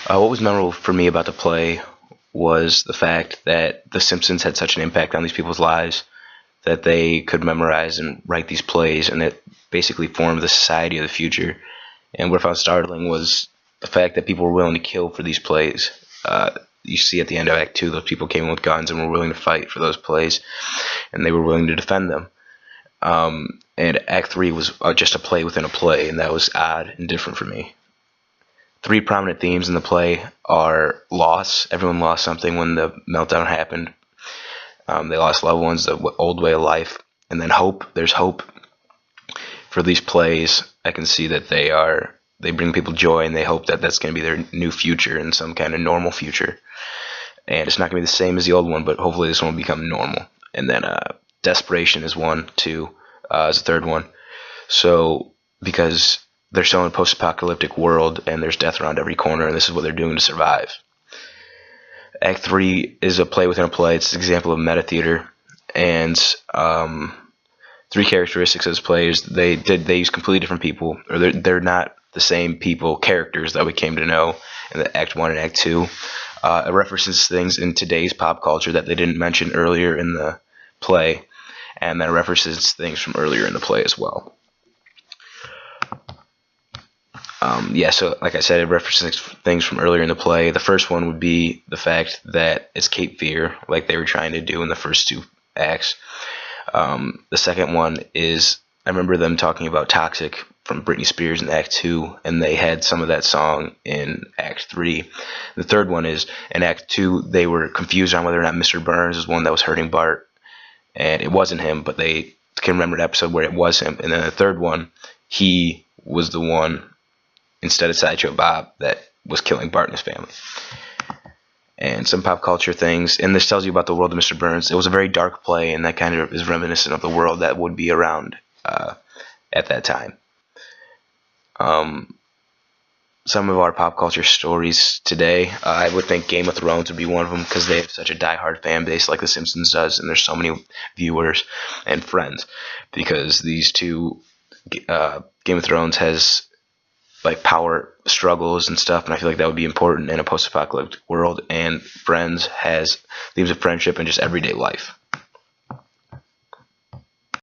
What was memorable for me about the play was the fact that The Simpsons had such an impact on these people's lives that they could memorize and write these plays, and it basically formed the society of the future. And what I found startling was the fact that people were willing to kill for these plays. You see at the end of Act 2, those people came in with guns and were willing to fight for those plays, and they were willing to defend them. And Act 3 was just a play within a play, and that was odd and different for me. Three prominent themes in the play are loss. Everyone lost something when the meltdown happened. They lost loved ones, the old way of life, and then hope. There's hope for these plays. I can see that they bring people joy, and they hope that that's going to be their new future and some kind of normal future. And it's not going to be the same as the old one, but hopefully this one will become normal. And then desperation is one, too, is the third one. So because they're still in a post-apocalyptic world, and there's death around every corner, and this is what they're doing to survive. Act 3 is a play within a play. It's an example of meta theater, and three characteristics of this play is they use completely different people, or they're not the same people, characters that we came to know in the Act 1 and Act 2. It references things in today's pop culture that they didn't mention earlier in the play, and then references things from earlier in the play as well. So like I said, it references things from earlier in the play. The first one would be the fact that it's Cape Fear, like they were trying to do in the first two acts. The second one is, I remember them talking about Toxic from Britney Spears in Act 2, and they had some of that song in Act 3. The third one is, in Act 2, they were confused on whether or not Mr. Burns was one that was hurting Bart, and it wasn't him, but they can remember an episode where it was him. And then the third one, he was the one, instead of Sideshow Bob, that was killing Bart and his family. And some pop culture things, and this tells you about the world of Mr. Burns. It was a very dark play, and that kind of is reminiscent of the world that would be around at that time. Some of our pop culture stories today, I would think Game of Thrones would be one of them, because they have such a diehard fan base like The Simpsons does, and there's so many viewers and friends, because these two, Game of Thrones has like power struggles and stuff, and I feel like that would be important in a post-apocalyptic world. And Friends has themes of friendship and just everyday life.